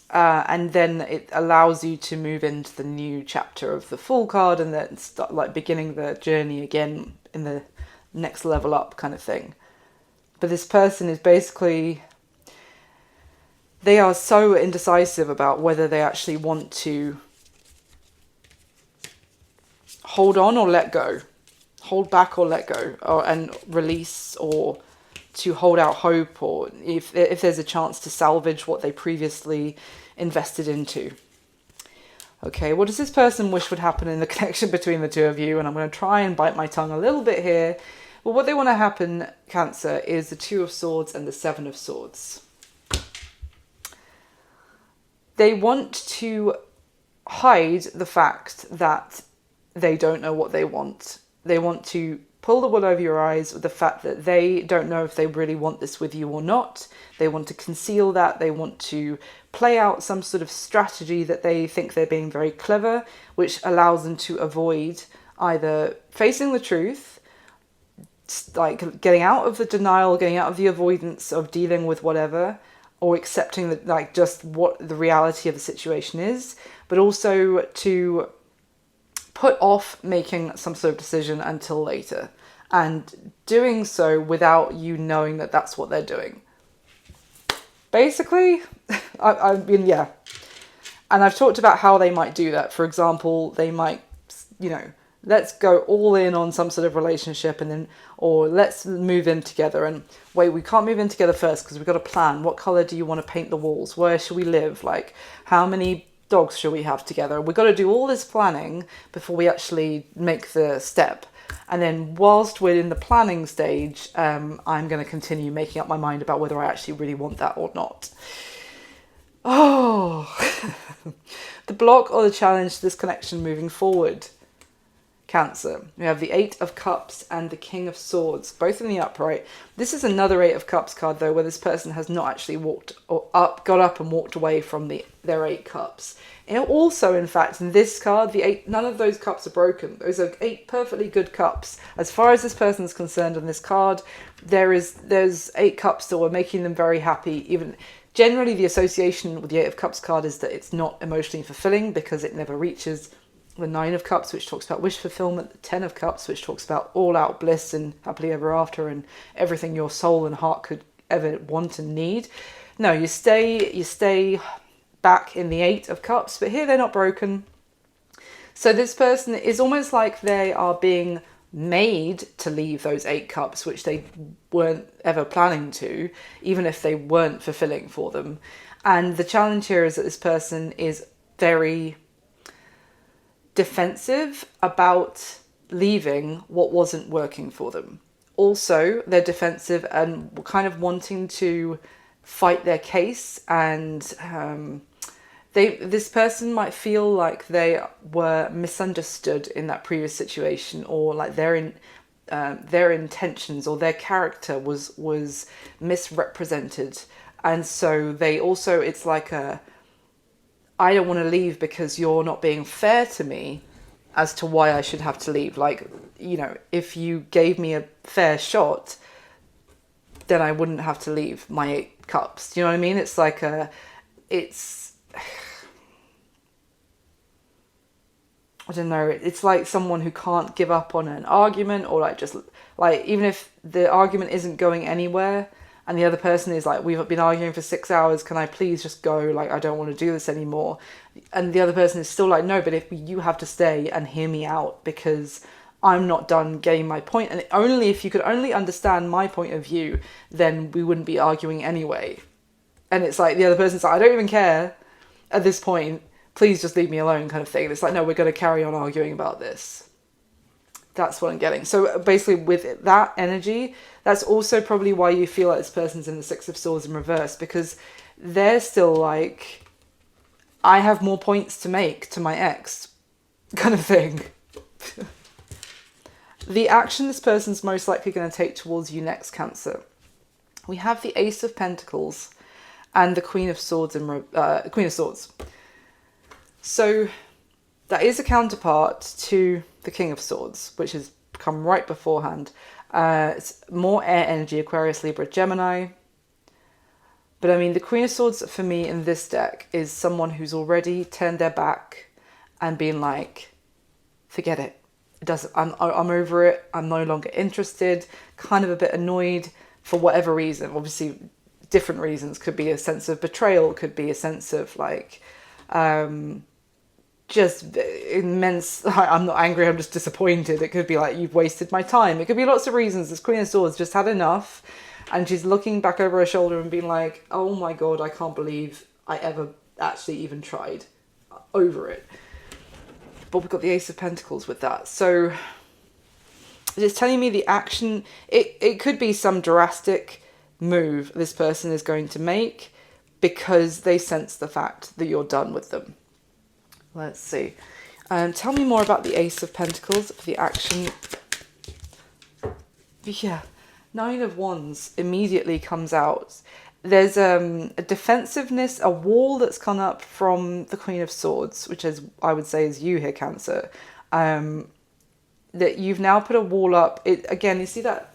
And then it allows you to move into the new chapter of the Fool card and then start like beginning the journey again in the next level up kind of thing. But this person is basically, they are so indecisive about whether they actually want to hold on or let go, hold back or let go, and release, or to hold out hope, or if there's a chance to salvage what they previously invested into. Okay, what does this person wish would happen in the connection between the two of you? And I'm going to try and bite my tongue a little bit here. Well, what they want to happen, Cancer, is the Two of Swords and the Seven of Swords. They want to hide the fact that they don't know what they want. They want to pull the wool over your eyes with the fact that they don't know if they really want this with you or not. They want to conceal that. They want to play out some sort of strategy that they think they're being very clever, which allows them to avoid either facing the truth, like getting out of the denial, getting out of the avoidance of dealing with whatever, or accepting that, like, just what the reality of the situation is, but also to put off making some sort of decision until later, and doing so without you knowing that that's what they're doing. Basically, I mean, yeah. And I've talked about how they might do that. For example, they might, let's go all in on some sort of relationship, and then, or let's move in together, and wait, we can't move in together first because we've got a plan. What color do you want to paint the walls? Where should we live? Like, how many dogs should we have together? We've got to do all this planning before we actually make the step. And then whilst we're in the planning stage, I'm going to continue making up my mind about whether I actually really want that or not. Oh, the block or the challenge to this connection moving forward. Cancer. We have the Eight of Cups and the King of Swords, both in the upright. This is another Eight of Cups card, though, where this person has not actually got up and walked away from their 8 cups. And also, in fact, in this card, none of those cups are broken. Those are 8 perfectly good cups. As far as this person is concerned on this card, there's 8 cups that were making them very happy. Even generally, the association with the Eight of Cups card is that it's not emotionally fulfilling because it never reaches the Nine of Cups, which talks about wish fulfillment, the 10 of Cups, which talks about all-out bliss and happily ever after and everything your soul and heart could ever want and need. No, you stay back in the 8 of Cups, but here they're not broken. So this person is almost like they are being made to leave those 8 cups, which they weren't ever planning to, even if they weren't fulfilling for them. And the challenge here is that this person is very defensive about leaving what wasn't working for them. Also, they're defensive and kind of wanting to fight their case, and this person might feel like they were misunderstood in that previous situation, or like their intentions or their character was misrepresented, and so they also, it's like I don't want to leave because you're not being fair to me as to why I should have to leave. Like, if you gave me a fair shot, then I wouldn't have to leave my 8 cups. Do you know what I mean? It's like I don't know, it's like someone who can't give up on an argument, or even if the argument isn't going anywhere, and the other person is like, we've been arguing for 6 hours, can I please just go? Like, I don't want to do this anymore. And the other person is still like, no, but if you have to stay and hear me out because I'm not done getting my point. And only if you could only understand my point of view, then we wouldn't be arguing anyway. And it's like, the other person's like, I don't even care at this point. Please just leave me alone, kind of thing. And it's like, no, we're going to carry on arguing about this. That's what I'm getting. So basically with that energy, that's also probably why you feel like this person's in the Six of Swords in reverse, because they're still like, I have more points to make to my ex, kind of thing. The action this person's most likely going to take towards you next, Cancer. We have the Ace of Pentacles and the Queen of Swords Queen of Swords. So that is a counterpart to the King of Swords, which has come right beforehand. It's more air energy, Aquarius, Libra, Gemini. But I mean, the Queen of Swords for me in this deck is someone who's already turned their back and been like, forget it. I'm over it. I'm no longer interested. Kind of a bit annoyed for whatever reason. Obviously, different reasons. Could be a sense of betrayal. Could be a sense of like, just immense, I'm not angry, I'm just disappointed. It could be like, you've wasted my time. It could be lots of reasons. This Queen of Swords just had enough, and she's looking back over her shoulder and being like, oh my God, I can't believe I ever actually even tried. Over it. but we've got the Ace of Pentacles with that. So it's telling me the action, it could be some drastic move this person is going to make because they sense the fact that you're done with them. Let's see. Tell me more about the Ace of Pentacles for the action. Yeah, Nine of Wands immediately comes out. There's a defensiveness, a wall that's come up from the Queen of Swords, which is, I would say, is you here, Cancer. That you've now put a wall up. It again, you see that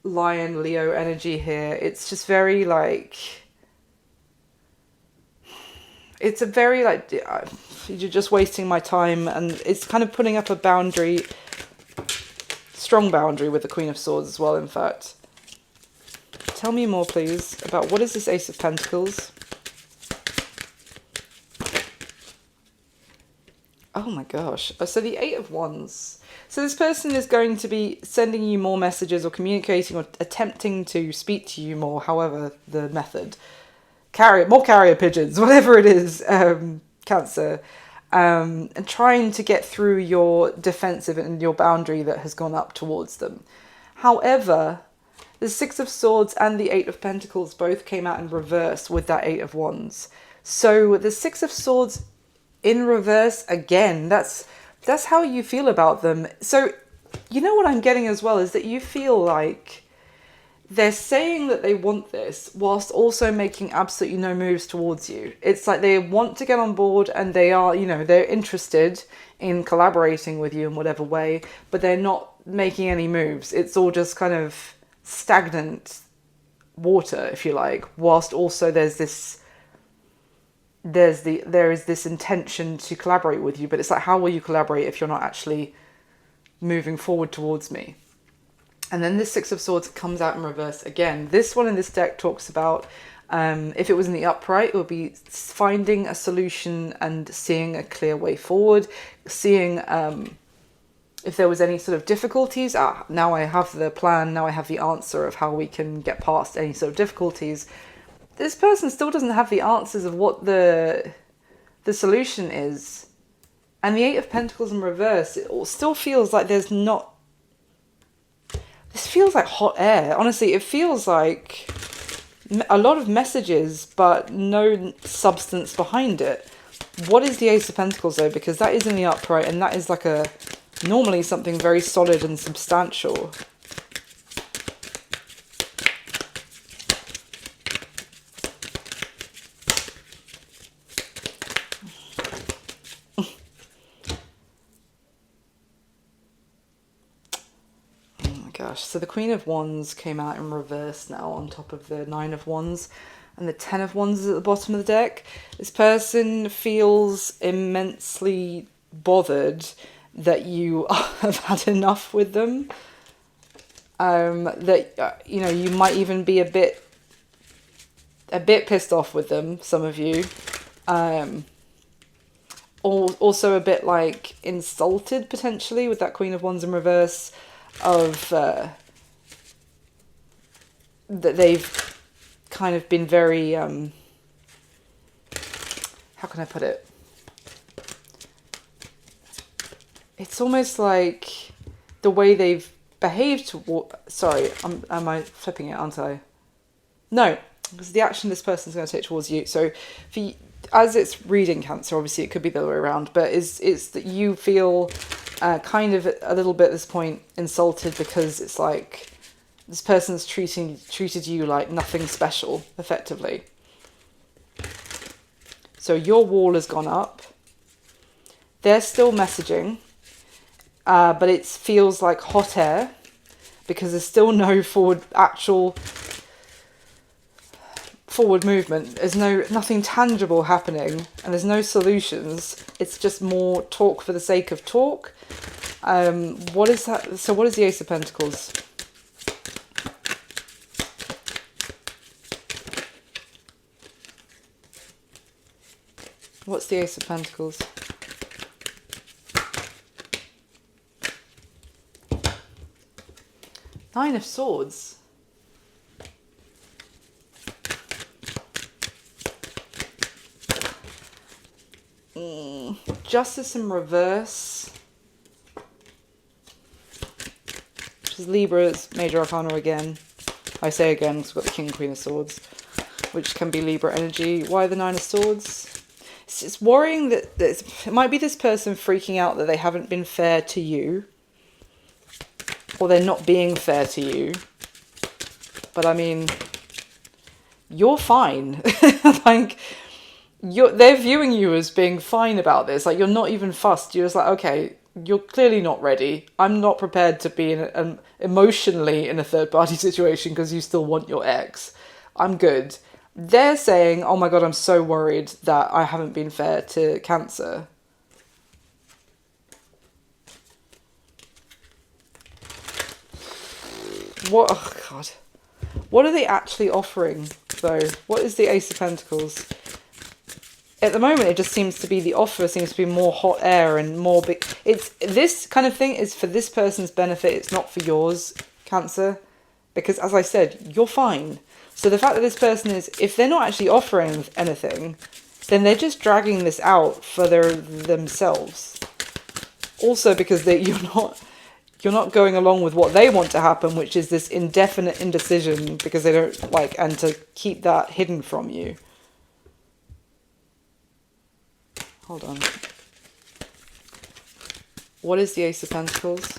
Lion Leo energy here. It's just very like, it's a very like, you're just wasting my time, and it's kind of putting up a boundary, strong boundary with the Queen of Swords as well, in fact. Tell me more, please, about what is this Ace of Pentacles? Oh my gosh. So the Eight of Wands. So this person is going to be sending you more messages or communicating or attempting to speak to you more, however the method. More carrier pigeons, whatever it is, Cancer. And trying to get through your defensive and your boundary that has gone up towards them. However, the Six of Swords and the Eight of Pentacles both came out in reverse with that Eight of Wands. So the Six of Swords in reverse again, that's how you feel about them. So you know what I'm getting as well is that you feel like they're saying that they want this whilst also making absolutely no moves towards you. It's like they want to get on board and they are, you know, they're interested in collaborating with you in whatever way, but they're not making any moves. It's all just kind of stagnant water, if you like, whilst also there is this intention to collaborate with you, but it's like, how will you collaborate if you're not actually moving forward towards me? And then this Six of Swords comes out in reverse again. This one in this deck talks about, if it was in the upright, it would be finding a solution and seeing a clear way forward, seeing if there was any sort of difficulties. Now I have the plan, now I have the answer of how we can get past any sort of difficulties. This person still doesn't have the answers of what the solution is. And the Eight of Pentacles in reverse, it still feels like there's not... This feels like hot air. Honestly, it feels like a lot of messages, but no substance behind it. What is the Ace of Pentacles, though? Because that is in the upright, and that is like normally something very solid and substantial. So the Queen of Wands came out in reverse now on top of the Nine of Wands, and the Ten of Wands is at the bottom of the deck. This person feels immensely bothered that you have had enough with them. That you know, you might even be a bit pissed off with them, some of you. Also a bit like insulted potentially with that Queen of Wands in reverse, of that they've kind of been very how can I put it, it's almost like the way they've behaved toward... Sorry, am I flipping it, aren't I? No, because the action this person's going to take towards you. So as it's reading Cancer, obviously it could be the other way around, but it's that you feel kind of a little bit at this point insulted, because it's like this person's treated you like nothing special, effectively. So your wall has gone up. They're still messaging, but it feels like hot air, because there's still no actual forward movement. There's nothing tangible happening, and there's no solutions. It's just more talk for the sake of talk. What is that? So what is the Ace of Pentacles? What's the Ace of Pentacles? Nine of Swords. Justice in reverse, which is Libra's major arcana again. I say again because we've got the King, Queen of Swords, which can be Libra energy. Why the Nine of Swords? It's worrying that it might be this person freaking out that they haven't been fair to you, or they're not being fair to you. But I mean, you're fine. Like, they're viewing you as being fine about this. Like, you're not even fussed. You're just like, okay, you're clearly not ready. I'm not prepared to be emotionally in a third party situation because you still want your ex. I'm good. They're saying, oh my God, I'm so worried that I haven't been fair to Cancer. What? Oh God. What are they actually offering, though? What is the Ace of Pentacles? At the moment, it just seems to be, the offer seems to be more hot air and more big. It's, this kind of thing is for this person's benefit. It's not for yours, Cancer. Because as I said, you're fine. So the fact that this person is, if they're not actually offering anything, then they're just dragging this out for themselves. Also because you're not going along with what they want to happen, which is this indefinite indecision because they don't like, and to keep that hidden from you. Hold on. What is the Ace of Pentacles?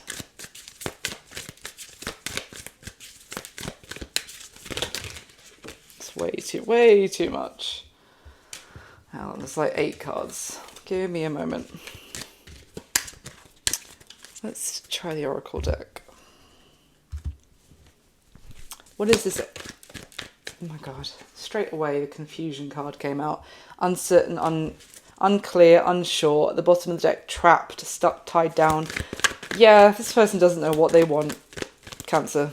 It's way too much. Oh, there's like 8 cards. Give me a moment. Let's try the Oracle deck. What is this? Oh my God. Straight away, the Confusion card came out. Uncertain, unclear, unsure. At the bottom of the deck, trapped, stuck, tied down. Yeah, this person doesn't know what they want, Cancer.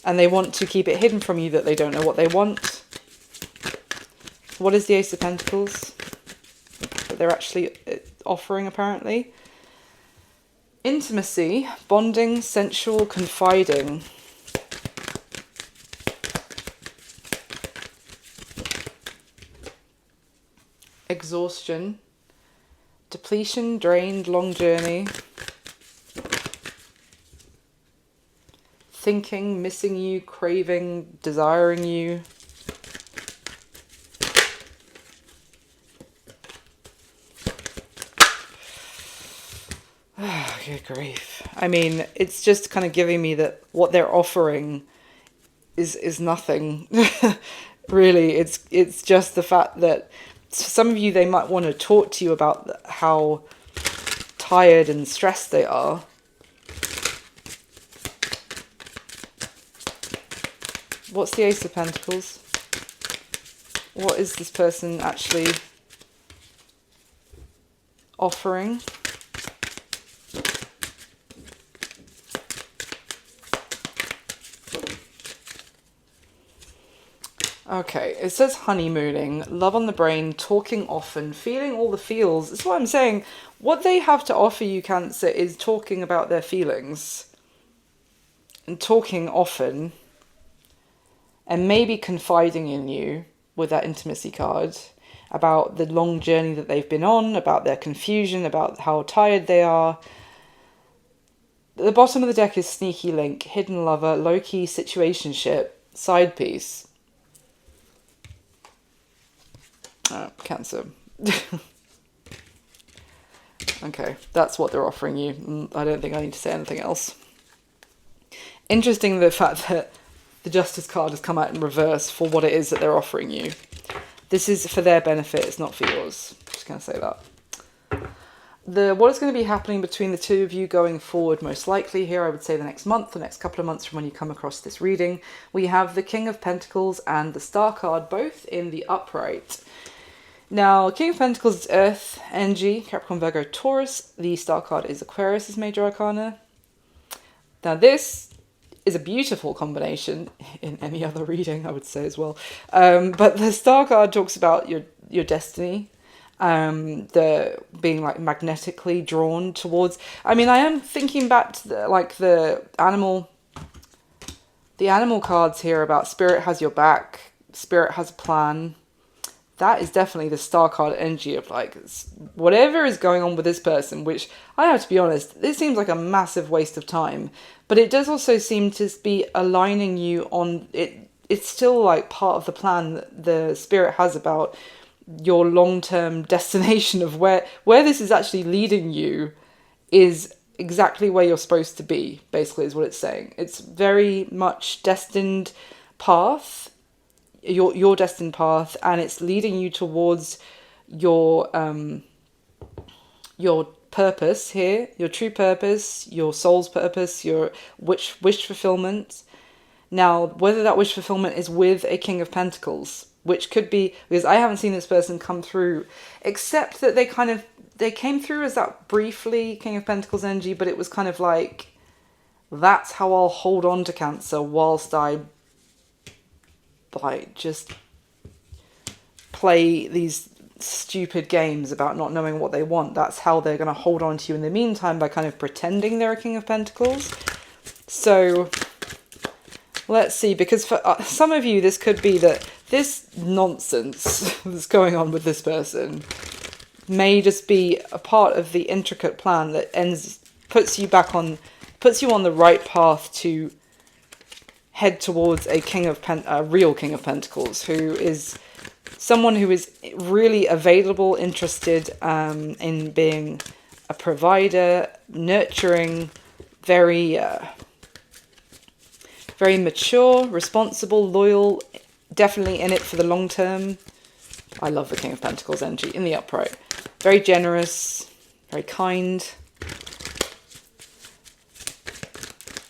And they want to keep it hidden from you that they don't know what they want. What is the Ace of Pentacles that they're actually offering, apparently? Intimacy, bonding, sensual, confiding. Exhaustion, depletion, drained, long journey. Thinking, missing you, craving, desiring you. Good grief. I mean, it's just kind of giving me that what they're offering is nothing. Really, it's just the fact that some of you, they might want to talk to you about how tired and stressed they are. What's the Ace of Pentacles? What is this person actually offering? Okay, it says honeymooning, love on the brain, talking often, feeling all the feels. That's what I'm saying. What they have to offer you, Cancer, is talking about their feelings and talking often. And maybe confiding in you with that intimacy card about the long journey that they've been on, about their confusion, about how tired they are. The bottom of the deck is sneaky link, hidden lover, low-key situationship, side piece. Cancer. Okay, that's what they're offering you. I don't think I need to say anything else. Interesting the fact that the Justice card has come out in reverse for what it is that they're offering you. This is for their benefit, it's not for yours. Just going to say that. What is going to be happening between the two of you going forward, most likely here, I would say the next month, the next couple of months from when you come across this reading, we have the King of Pentacles and the Star card, both in the upright. Now, King of Pentacles is Earth, energy, Capricorn, Virgo, Taurus. The Star card is Aquarius' major arcana. Now, this is a beautiful combination in any other reading, I would say as well. But the Star card talks about your destiny, the being like magnetically drawn towards. I mean, I am thinking back to the animal cards here about spirit has your back, spirit has a plan. that is definitely the star card energy of like whatever is going on with this person, which I have to be honest, this seems like a massive waste of time, but it does also seem to be aligning you on it. It's still like part of the plan that the spirit has about your long-term destination of where this is actually leading you is exactly where you're supposed to be, basically, is what it's saying. It's very much destined path, your destined path, and it's leading you towards your purpose here, your true purpose, your soul's purpose, your wish fulfillment. Now, whether that wish fulfillment is with a King of Pentacles, which could be, because I haven't seen this person come through, except that they came through as that briefly King of Pentacles energy, but it was kind of like, that's how I'll hold on to Cancer whilst I like just play these stupid games about not knowing what they want. That's how they're going to hold on to you in the meantime, by kind of pretending they're a King of Pentacles. So let's see, because for some of you, this could be that this nonsense that's going on with this person may just be a part of the intricate plan that puts you on the right path to head towards a real King of Pentacles, who is someone who is really available, interested in being a provider, nurturing, very mature, responsible, loyal, definitely in it for the long term. I love the King of Pentacles energy in the upright. Very generous, very kind.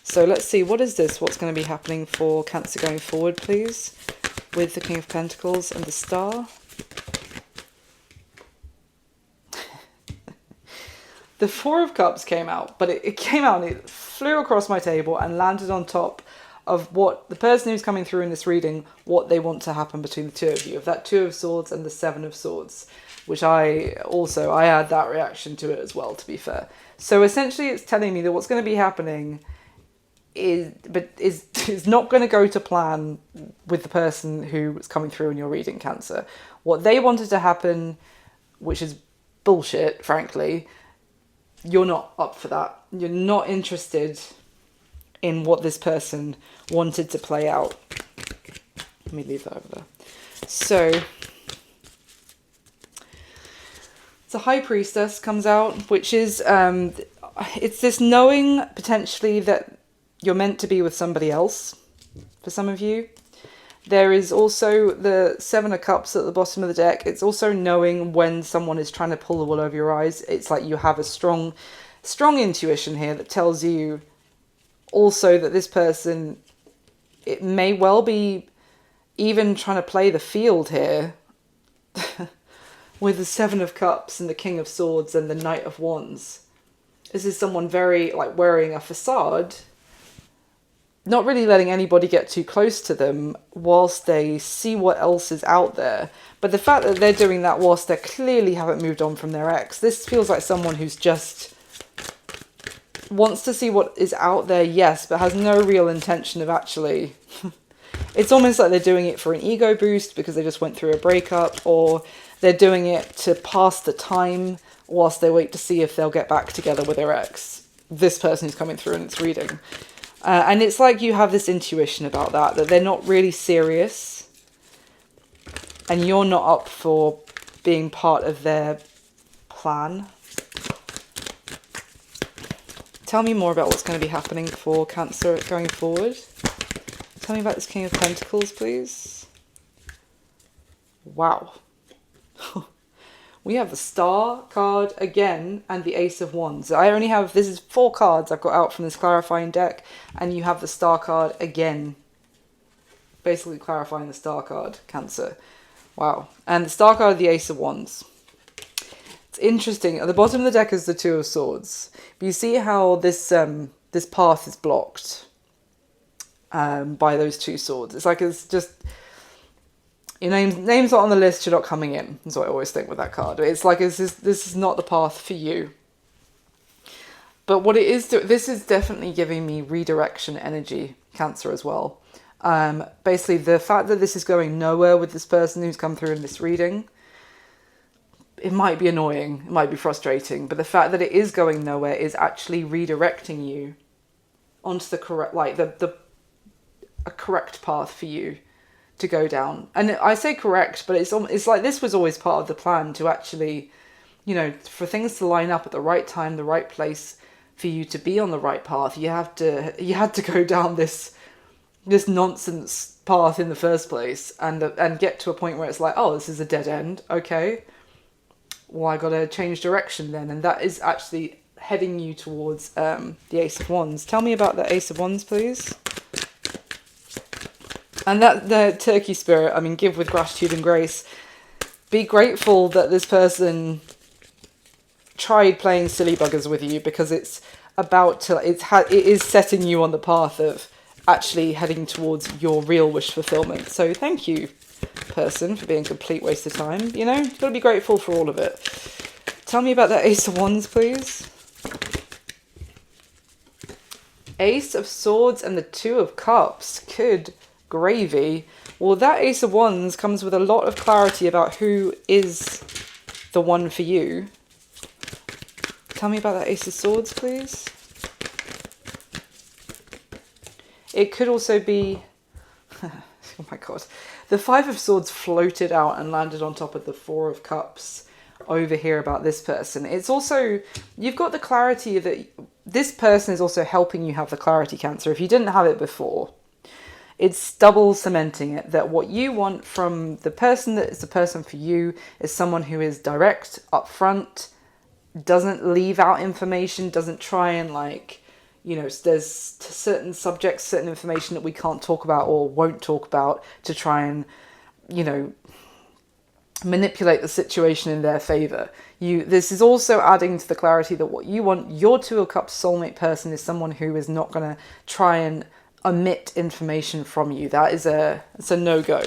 So let's see, what is this? What's going to be happening for Cancer going forward, please? With the King of Pentacles and the Star. The Four of Cups came out, but it came out and it flew across my table and landed on top of what the person who's coming through in this reading, what they want to happen between the two of you, of that Two of Swords and the Seven of Swords, which I had that reaction to it as well, to be fair. So essentially it's telling me that what's going to be happening is not going to go to plan with the person who was coming through in your reading, Cancer. What they wanted to happen, which is bullshit, frankly, you're not up for that. You're not interested in what this person wanted to play out. Let me leave that over there. So, the High Priestess comes out, which is, it's this knowing potentially that you're meant to be with somebody else, for some of you. There is also the Seven of Cups at the bottom of the deck. It's also knowing when someone is trying to pull the wool over your eyes. It's like you have a strong intuition here that tells you also that this person, it may well be even trying to play the field here with the Seven of Cups and the King of Swords and the Knight of Wands. This is someone very like wearing a facade, not really letting anybody get too close to them whilst they see what else is out there. But the fact that they're doing that whilst they clearly haven't moved on from their ex, this feels like someone who's just wants to see what is out there, yes, but has no real intention of actually... It's almost like they're doing it for an ego boost because they just went through a breakup, or they're doing it to pass the time whilst they wait to see if they'll get back together with their ex. This person who's coming through and it's reading. And it's like you have this intuition about that they're not really serious, and you're not up for being part of their plan. Tell me more about what's going to be happening for Cancer going forward. Tell me about this King of Pentacles, please. Wow. We have the Star card again and the Ace of Wands. This is 4 cards I've got out from this clarifying deck, and you have the Star card again. Basically clarifying the Star card, Cancer. Wow. And the Star card, the Ace of Wands. It's interesting. At the bottom of the deck is the Two of Swords. But you see how this path is blocked by those 2 swords. It's like it's just... Your name's not on the list, you're not coming in. That's what I always think with that card. It's like this is not the path for you. But what it is, this is definitely giving me redirection energy, Cancer, as well. Basically, the fact that this is going nowhere with this person who's come through in this reading, it might be annoying, it might be frustrating, but the fact that it is going nowhere is actually redirecting you onto the correct, like a correct path for you to go down. And I say correct, but it's like this was always part of the plan to actually, you know, for things to line up at the right time, the right place, for you to be on the right path. You had to go down this nonsense path in the first place, and get to a point where it's like, oh, this is a dead end. Okay, well, I gotta change direction then, and that is actually heading you towards the Ace of Wands. Tell me about the Ace of Wands, please. And that the turkey spirit, I mean, give with gratitude and grace. Be grateful that this person tried playing silly buggers with you, because it's about to, it is setting you on the path of actually heading towards your real wish fulfillment. So thank you, person, for being a complete waste of time. You know, you've got to be grateful for all of it. Tell me about that Ace of Wands, please. Ace of Swords and the Two of Cups. Good gravy. Well, that Ace of Wands comes with a lot of clarity about who is the one for you. Tell me about that Ace of Swords, please. It could also be... oh my god. The Five of Swords floated out and landed on top of the Four of Cups over here about this person. It's also... You've got the clarity that this person is also helping you have the clarity, Cancer. If you didn't have it before, it's double cementing it, that what you want from the person that is the person for you is someone who is direct, upfront, doesn't leave out information, doesn't try and, like, you know, there's certain subjects, certain information that we can't talk about or won't talk about to try and, you know, manipulate the situation in their favor. This is also adding to the clarity that what you want, your Two of Cups soulmate person, is someone who is not going to try and omit information from you. That is it's a no-go.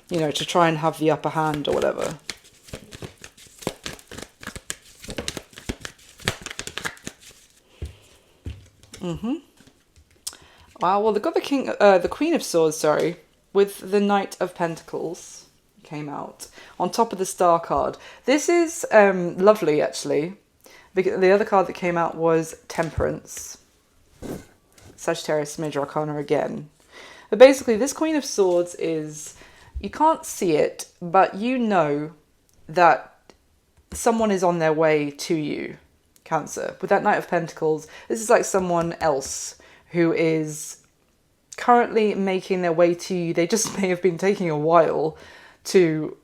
You know, to try and have the upper hand or whatever. Wow, well, they've got the Queen of Swords, sorry, with the Knight of Pentacles came out on top of the Star card. This is lovely, actually. The other card that came out was Temperance. Sagittarius Major Arcana again. But basically, this Queen of Swords is, you can't see it, but you know that someone is on their way to you, Cancer. With that Knight of Pentacles, this is like someone else who is currently making their way to you. They just may have been taking a while to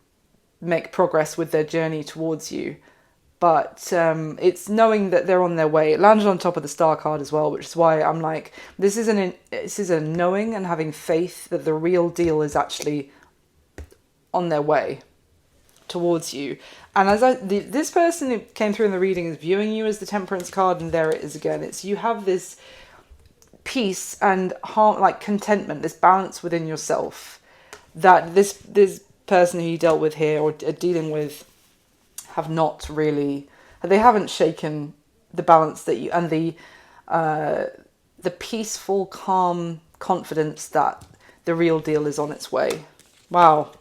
make progress with their journey towards you. But it's knowing that they're on their way. It landed on top of the Star card as well, which is why I'm like, this is a knowing and having faith that the real deal is actually on their way towards you. And as this person who came through in the reading is viewing you as the Temperance card, and there it is again. It's, you have this peace and like contentment, this balance within yourself that this person who you dealt with here or are dealing with have not really, they haven't shaken the balance that you, and the peaceful, calm confidence that the real deal is on its way. Wow.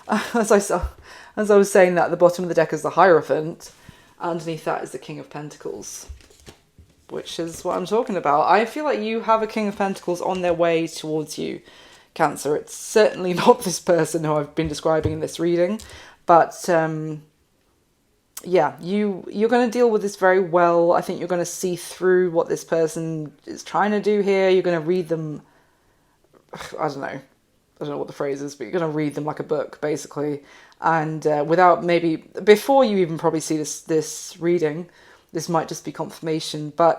As I was saying that, at the bottom of the deck is the Hierophant. Underneath that is the King of Pentacles, which is what I'm talking about. I feel like you have a King of Pentacles on their way towards you, Cancer. It's certainly not this person who I've been describing in this reading, but yeah, you're going to deal with this very well. I think you're going to see through what this person is trying to do here. You're going to read them, I don't know what the phrase is, but you're going to read them like a book, basically. And without, maybe, before you even probably see this reading, this might just be confirmation. But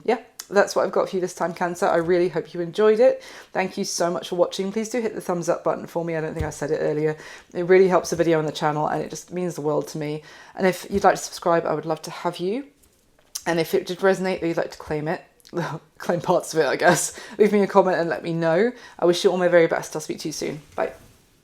yeah, that's what I've got for you this time, Cancer. I really hope you enjoyed it. Thank you so much for watching. Please do hit the thumbs up button for me. I don't think I said it earlier. It really helps the video on the channel, and it just means the world to me. And if you'd like to subscribe, I would love to have you. And if it did resonate or you'd like to claim it, claim parts of it, I guess, leave me a comment and let me know. I wish you all my very best. I'll speak to you soon. Bye.